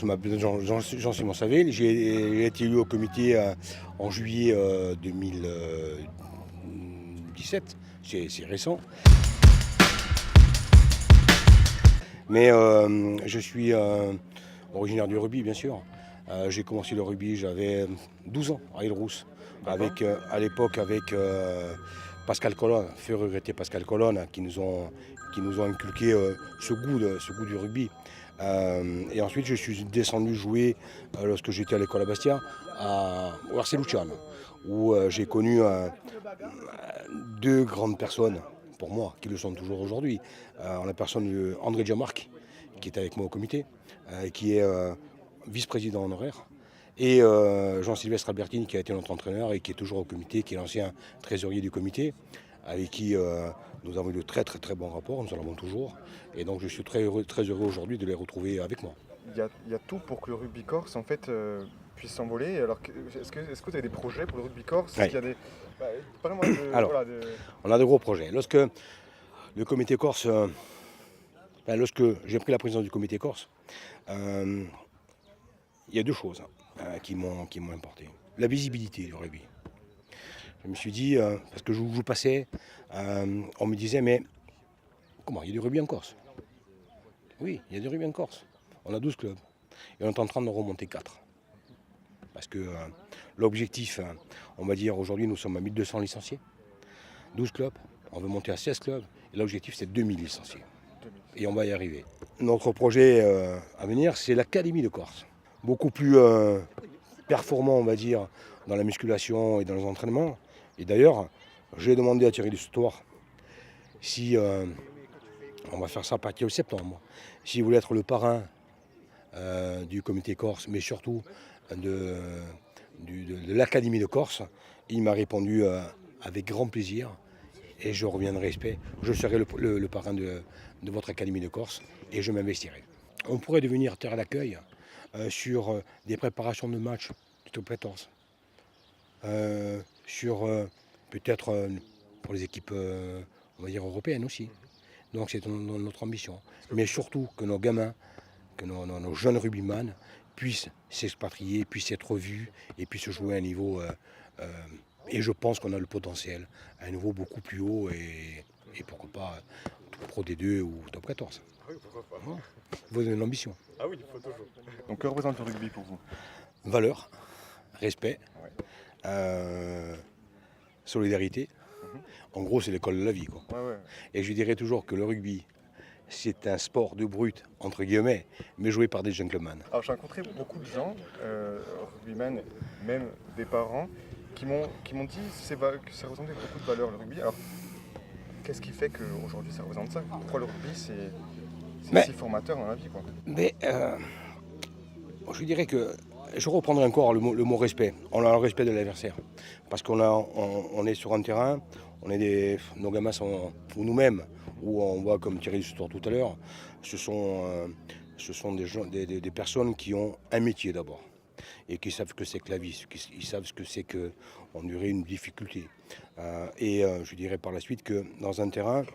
je m'appelle Jean-Simon Savé. J'ai été élu au comité en juillet 2017. C'est récent. Mais je suis originaire du rugby, bien sûr. J'ai commencé le rugby, j'avais 12 ans à Île-Rousse, à l'époque avec Pascal Colonne, fait regretter Pascal Colonne, qui nous ont inculqué ce goût du rugby. Et ensuite, je suis descendu jouer lorsque j'étais à l'école à Bastia, au RC Luciano, où j'ai connu deux grandes personnes, pour moi, qui le sont toujours aujourd'hui. En la personne d'André Giamarchi, qui est avec moi au comité, qui est vice-président honoraire, et Jean-Sylvestre Albertini, qui a été notre entraîneur et qui est toujours au comité, qui est l'ancien trésorier du comité, avec qui nous avons eu de très bons rapports, nous en avons toujours. Et donc je suis très heureux aujourd'hui de les retrouver avec moi. Il y a tout pour que le rugby corse en fait puisse s'envoler. Alors est-ce que vous avez des projets pour le rugby corse? Oui. Qu'il y a des... On a de gros projets. Lorsque le comité corse, lorsque j'ai pris la présidence du comité corse, il y a deux choses qui m'ont importé. La visibilité du rugby. Je me suis dit, parce que je passais, on me disait, mais comment, il y a du rugby en Corse? Oui, il y a du rugby en Corse. On a 12 clubs et on est en train de remonter 4. Parce que l'objectif, on va dire, aujourd'hui nous sommes à 1200 licenciés, 12 clubs, on veut monter à 16 clubs et l'objectif c'est 2000 licenciés. Et on va y arriver. Notre projet à venir, c'est l'Académie de Corse. Beaucoup plus performant, on va dire, dans la musculation et dans les entraînements. Et d'ailleurs, j'ai demandé à Thierry Destouar si, on va faire ça à partir de septembre, s'il voulait être le parrain du comité corse, mais surtout de l'Académie de Corse. Il m'a répondu avec grand plaisir et je reviendrai, je serai le parrain de votre Académie de Corse et je m'investirai. On pourrait devenir terre d'accueil sur des préparations de matchs du top 14, sur peut-être pour les équipes on va dire européennes aussi. Donc c'est notre ambition. Mais surtout que nos gamins, que nos jeunes rugbyman puissent s'expatrier, puissent être vus et puissent jouer à un niveau. Et je pense qu'on a le potentiel à un niveau beaucoup plus haut et pourquoi pas Pro D2 ou Top 14. Oui, pourquoi pas. Voilà. Il faut une ambition. Ah oui, il faut toujours. Donc que représente le rugby pour vous? Valeur, respect, solidarité. En gros, c'est l'école de la vie, quoi. Ouais. Et je dirais toujours que le rugby, c'est un sport de brut, entre guillemets, mais joué par des gentlemen. Alors j'ai rencontré beaucoup de gens, rugbymen, même des parents, qui m'ont dit que ça représentait beaucoup de valeur le rugby. Alors qu'est-ce qui fait qu'aujourd'hui ça représente ça? Pourquoi le rugby c'est si formateur dans la vie, quoi? Mais je dirais que je reprendrai encore le mot respect. On a le respect de l'adversaire. Parce on est sur un terrain, nos gamins sont, ou nous-mêmes, où on voit comme Thierry Destouar tout à l'heure, ce sont des personnes qui ont un métier d'abord. Et qui savent ce que c'est que la vie, ils savent ce que c'est qu'endurer une difficulté. Je dirais par la suite que dans un terrain,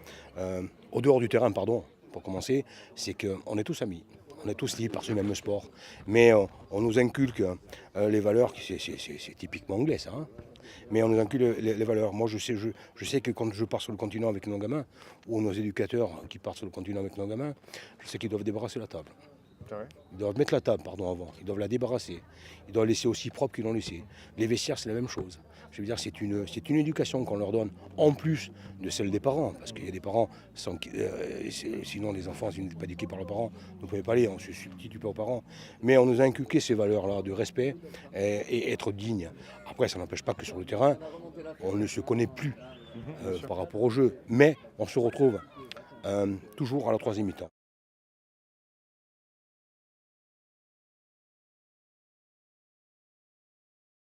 au dehors du terrain, pardon, pour commencer, c'est qu'on est tous amis. On est tous liés par ce même sport, mais on nous inculque les valeurs, c'est typiquement anglais ça, hein, mais on nous inculque les valeurs. Moi je sais que quand je pars sur le continent avec nos gamins, ou nos éducateurs qui partent sur le continent avec nos gamins, je sais qu'ils doivent débarrasser la table. Ils doivent mettre la table, avant, ils doivent la débarrasser. Ils doivent laisser aussi propre qu'ils l'ont laissé. Les vestiaires, c'est la même chose. Je veux dire, c'est une éducation qu'on leur donne, en plus de celle des parents. Parce qu'il y a des parents, sinon les enfants, s'ils n'étaient pas éduqués par leurs parents, ne pouvaient pas aller, on se substitue pas aux parents. Mais on nous a inculqué ces valeurs-là de respect et être digne. Après, ça n'empêche pas que sur le terrain, on ne se connaît plus par rapport au jeu. Mais on se retrouve toujours à la troisième mi-temps.